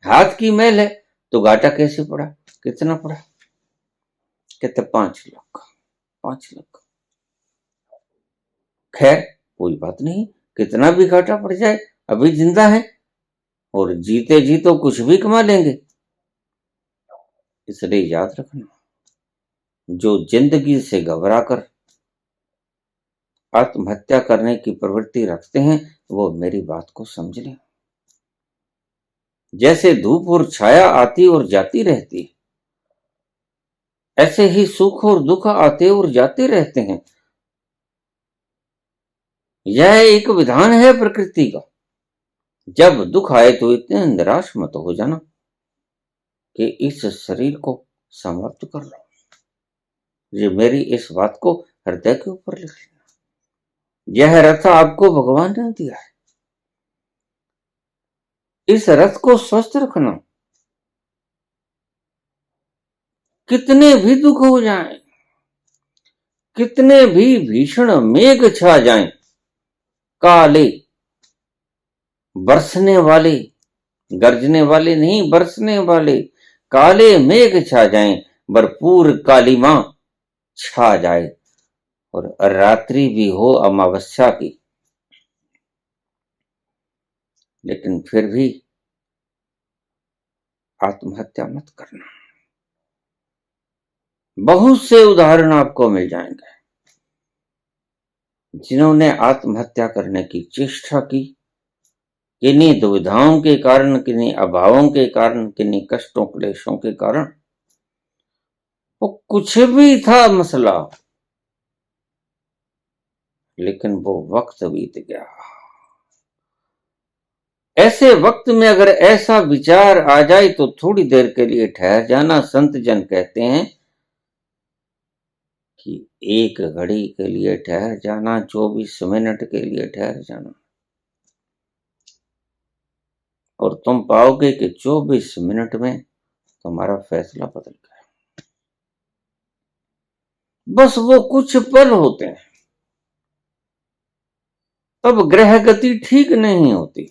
हाथ की मैल है तो घाटा कैसे पड़ा, कितना पड़ा। कहते 5 लाख। 5 लाख, खैर कोई बात नहीं, कितना भी घाटा पड़ जाए अभी जिंदा है, और जीते जी तो कुछ भी कमा लेंगे। इसलिए याद रखना, जो जिंदगी से घबरा कर आत्महत्या करने की प्रवृत्ति रखते हैं वो मेरी बात को समझ लें। जैसे धूप और छाया आती और जाती रहती है, ऐसे ही सुख और दुख आते और जाते रहते हैं। यह एक विधान है प्रकृति का। जब दुख आए तो इतने निराश मत हो जाना कि इस शरीर को समाप्त कर लो। ये मेरी इस बात को हृदय के ऊपर लिख लेना। यह रथ आपको भगवान ने दिया है, इस रथ को स्वस्थ रखना। कितने भी दुख हो जाएं, कितने भी भीषण मेघ छा जाएं, काले बरसने वाले, गरजने वाले नहीं बरसने वाले, काले मेघ छा जाएं, भरपूर काली मां छा जाए, और रात्रि भी हो अमावस्या की, लेकिन फिर भी आत्महत्या मत करना। बहुत से उदाहरण आपको मिल जाएंगे जिन्होंने आत्महत्या करने की चेष्टा की, किन्हीं दुविधाओं के कारण, किन्हीं अभावों के कारण, किन्हीं कष्टों क्लेशों के कारण। वो कुछ भी था मसला, लेकिन वो वक्त बीत गया। ऐसे वक्त में अगर ऐसा विचार आ जाए तो थोड़ी देर के लिए ठहर जाना। संत जन कहते हैं कि एक घड़ी के लिए ठहर जाना, 24 मिनट के लिए ठहर जाना, और तुम पाओगे कि 24 मिनट में तुम्हारा फैसला बदल गया। बस वो कुछ पल होते हैं, तब ग्रह गति ठीक नहीं होती।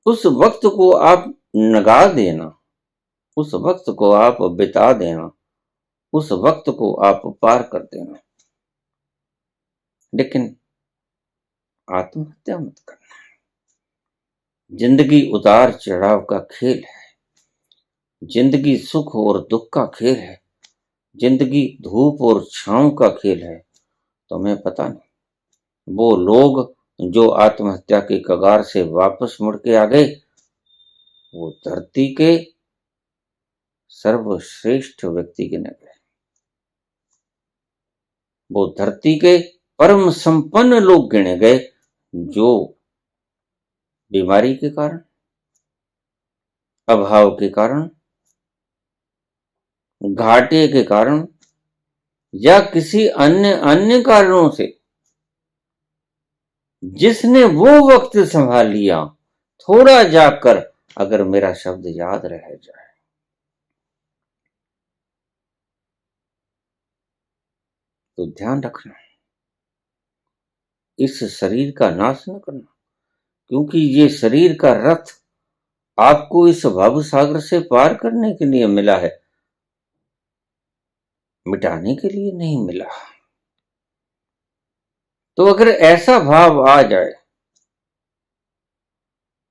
उस वक्त को आप नगा देना, उस वक्त को आप बिता देना, उस वक्त को आप पार कर देना, लेकिन आत्महत्या मत करना। जिंदगी उतार चढ़ाव का खेल है, जिंदगी सुख और दुख का खेल है, जिंदगी धूप और छांव का खेल है। तुम्हें पता नहीं, वो लोग जो आत्महत्या की कगार से वापस मुड़ के आ गए, वो धरती के सर्वश्रेष्ठ व्यक्ति गिने गए। वो धरती के परम संपन्न लोग गिने गए, जो बीमारी के कारण, अभाव के कारण, घाटे के कारण, या किसी अन्य अन्य कारणों से जिसने वो वक्त संभाल लिया, थोड़ा जाकर अगर मेरा शब्द याद रह जाए तो ध्यान रखना, इस शरीर का नाश न करना, क्योंकि ये शरीर का रथ आपको इस भव सागर से पार करने के लिए मिला है, मिटाने के लिए नहीं मिला। तो अगर ऐसा भाव आ जाए,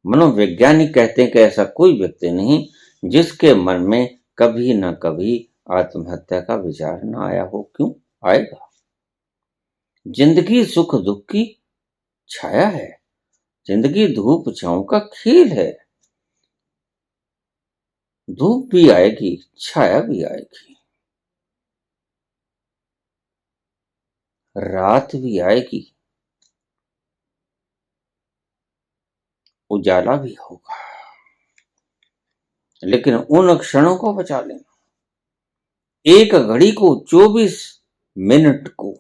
मनोवैज्ञानिक कहते हैं कि ऐसा कोई व्यक्ति नहीं जिसके मन में कभी ना कभी आत्महत्या का विचार ना आया हो। क्यों आएगा? जिंदगी सुख दुख की छाया है, जिंदगी धूप छांव का खेल है। धूप भी आएगी, छाया भी आएगी, रात भी आएगी, उजाला भी होगा, लेकिन उन क्षणों को बचा लेना। एक घड़ी को, 24 मिनट को,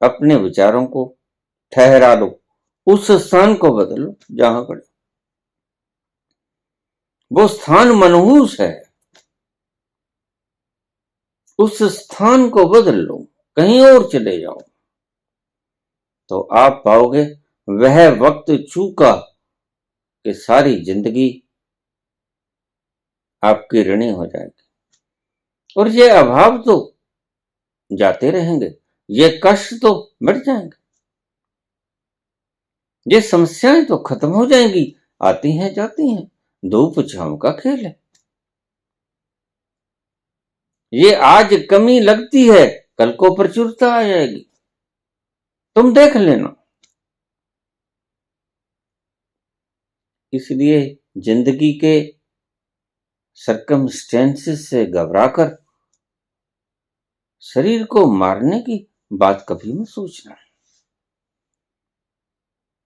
अपने विचारों को ठहरा लो, उस स्थान को बदलो जहां खड़े। वो स्थान मनहूस है, उस स्थान को बदल लो, कहीं और चले जाओ, तो आप पाओगे वह वक्त चूका कि सारी जिंदगी आपकी ऋणी हो जाएगी। और ये अभाव तो जाते रहेंगे, ये कष्ट तो मिट जाएंगे, ये समस्याएं तो खत्म हो जाएंगी, आती हैं जाती हैं, धूप छांव का खेल है। ये आज कमी लगती है, कल को प्रचुरता आ जाएगी, तुम देख लेना। इसलिए जिंदगी के सर्कमस्टेंसेस से घबराकर शरीर को मारने की बात कभी मत सोचना।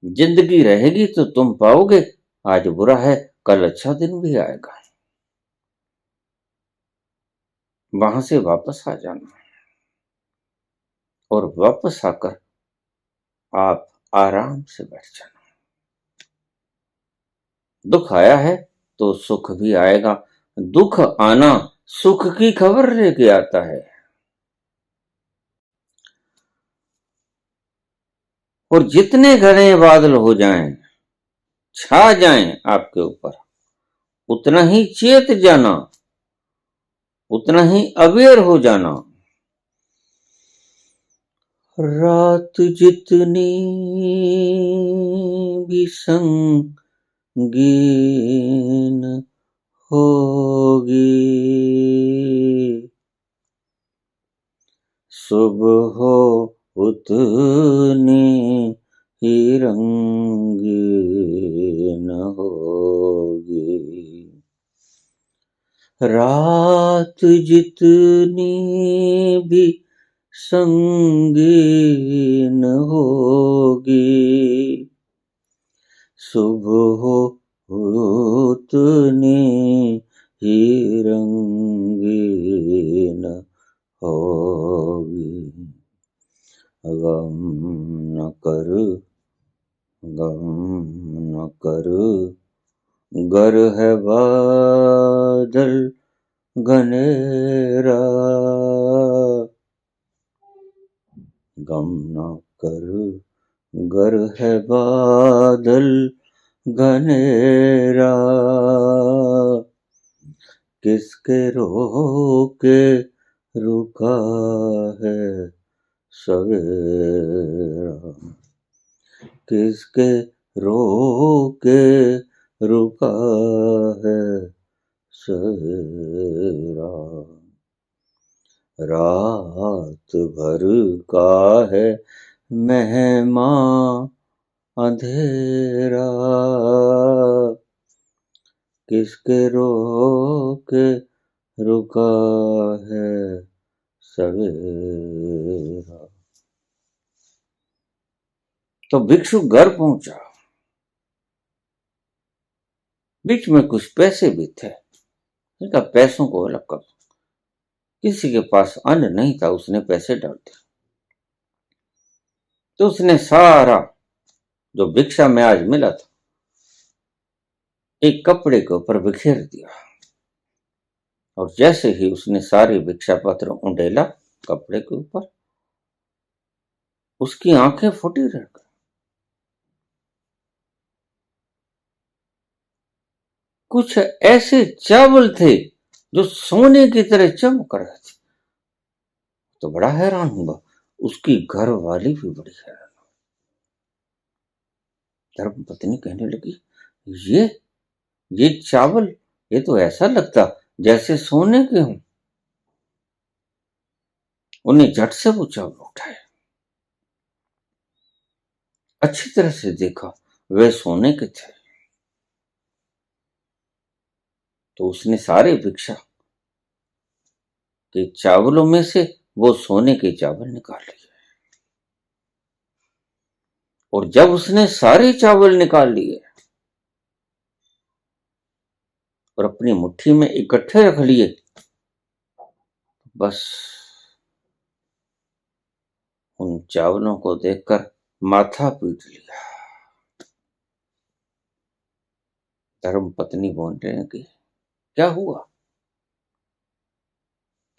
जिंदगी रहेगी तो तुम पाओगे आज बुरा है, कल अच्छा दिन भी आएगा। वहां से वापस आ जाना और वापस आकर आप आराम से बैठ जाना। दुख आया है तो सुख भी आएगा, दुख आना सुख की खबर लेके आता है। और जितने घने बादल हो जाएं, छा जाएं आपके ऊपर, उतना ही चेत जाना, उतना ही अवेयर हो जाना। रात जितनी भी संगीन होगी, सुबह उतनी ही रंगीन होगी। रात जितनी भी संगीन होगी, सुबह उतनी ही रंगीन होगी। गम न कर, गम न कर, गर है बादल घनेरा। गम न कर, गर है बादल घनेरा, किसके रोके रुका है सवेरा, किसके रोके रुका है सवेरा। रात भर का है मेहमान अंधेरा, किसके रोके रुका है सवेरा। तो भिक्षु घर पहुंचा, बीच में कुछ पैसे भी थे, इनका पैसों को अलग कर, किसी के पास अन्न नहीं था, उसने पैसे डाल दिए। तो उसने सारा जो भिक्षा में आज मिला था एक कपड़े के ऊपर बिखेर दिया, और जैसे ही उसने सारे भिक्षा पत्र उंडेला कपड़े के ऊपर, उसकी आंखें फटी रह गई। कुछ ऐसे चावल थे जो सोने की तरह चमक रहे थे। तो बड़ा हैरान हुआ, उसकी घर वाली भी बड़ी हैरान। धर्म पत्नी कहने लगी, ये ये चावल, ये तो ऐसा लगता जैसे सोने के हों। उन्हें झट से वो चावल उठाए, अच्छी तरह से देखा, वे सोने के थे। तो उसने सारे भिक्षा के चावलों में से वो सोने के चावल निकाल लिए, और जब उसने सारे चावल निकाल लिए और अपनी मुट्ठी में इकट्ठे रख लिए, बस उन चावलों को देखकर माथा पीट लिया। धर्म पत्नी बोल रहे हैं कि क्या हुआ,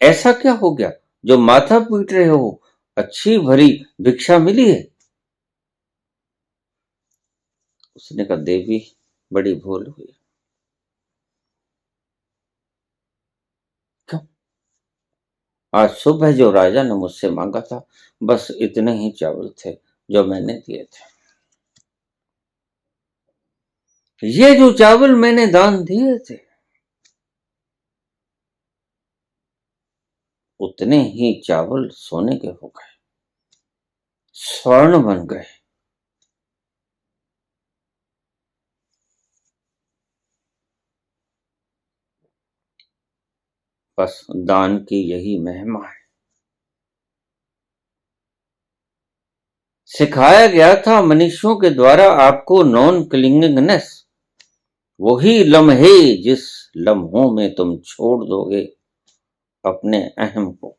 ऐसा क्या हो गया जो माथा पीट रहे हो, अच्छी भरी भिक्षा मिली है। उसने कहा, देवी बड़ी भूल हुई। क्यों? आज सुबह जो राजा ने मुझसे मांगा था, बस इतने ही चावल थे जो मैंने दिए थे। ये जो चावल मैंने दान दिए थे, उतने ही चावल सोने के हो गए, स्वर्ण बन गए। बस दान की यही महिमा है। सिखाया गया था मनुष्यों के द्वारा आपको नॉन क्लिंगिंगनेस, वही लम्हे जिस लम्हों में तुम छोड़ दोगे अपने अहम को,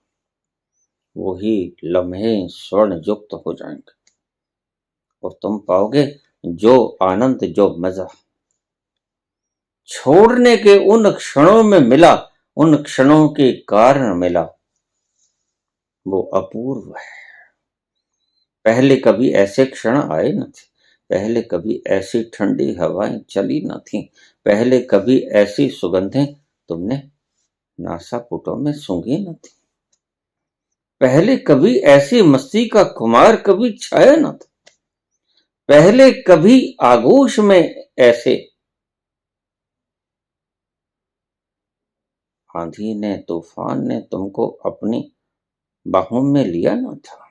वही लम्हे स्वर्ण युक्त हो जाएंगे, और तुम पाओगे जो आनंद, जो मजा छोड़ने के उन क्षणों में मिला, उन क्षणों के कारण मिला, वो अपूर्व है। पहले कभी ऐसे क्षण आए न थे, पहले कभी ऐसी ठंडी हवाएं चली न थी, पहले कभी ऐसी सुगंधें तुमने नासापुटों में सूंघी न थी, पहले कभी ऐसी मस्ती का खुमार कभी छाया न था, पहले कभी आगोश में ऐसे आंधी ने, तूफान ने तुमको अपनी बाहों में लिया न था।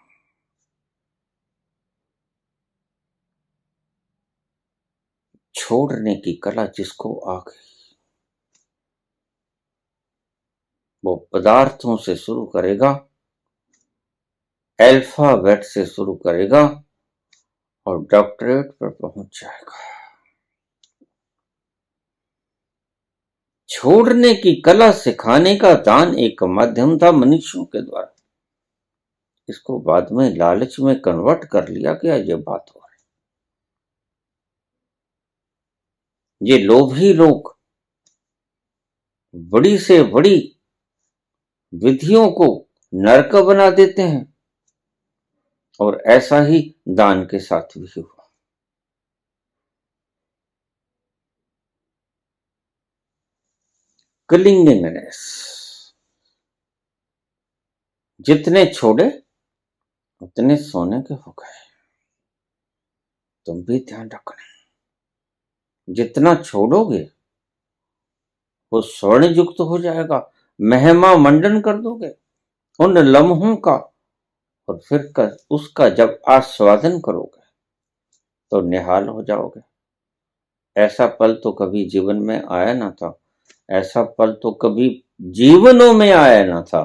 छोड़ने की कला जिसको आ गई, वो पदार्थों से शुरू करेगा, अल्फाबेट से शुरू करेगा और डॉक्टरेट पर पहुंच जाएगा। छोड़ने की कला सिखाने का दान एक माध्यम था मनुष्यों के द्वारा, इसको बाद में लालच में कन्वर्ट कर लिया गया। ये बात हो रही, ये लोभी लोग बड़ी से बड़ी विधियों को नरक बना देते हैं, और ऐसा ही दान के साथ भी हुआ। क्लिंगिंगनेस, जितने छोड़े उतने सोने के हो गए। तुम भी ध्यान रखना, जितना छोड़ोगे वो स्वर्ण युक्त हो जाएगा, महिमा मंडन कर दोगे उन लम्हों का, और फिर उसका जब आस्वादन करोगे तो निहाल हो जाओगे। ऐसा पल तो कभी जीवन में आया ना था, ऐसा पल तो कभी जीवनों में आया ना था।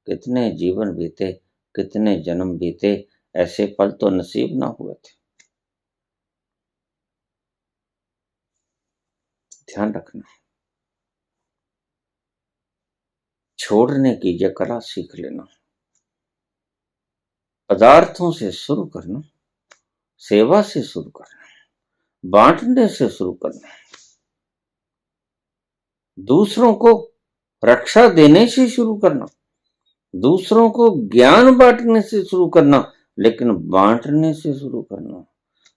कितने जीवन बीते, कितने जन्म बीते, ऐसे पल तो नसीब ना हुए थे। ध्यान रखना, छोड़ने की ये कला सीख लेना। पदार्थों से शुरू करना, सेवा से शुरू करना, बांटने से शुरू करना, दूसरों को रक्षा देने से शुरू करना, दूसरों को ज्ञान बांटने से शुरू करना, लेकिन बांटने से शुरू करना।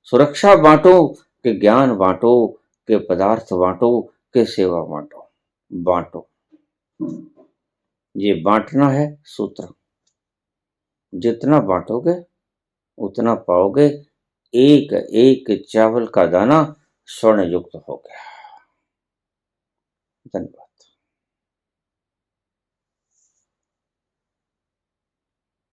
सुरक्षा बांटो कि ज्ञान बांटो, के पदार्थ बांटो, के सेवा बांटो। बांटो, ये बांटना है सूत्र। जितना बांटोगे उतना पाओगे। एक एक चावल का दाना स्वर्ण युक्त हो गया। धन्यवाद।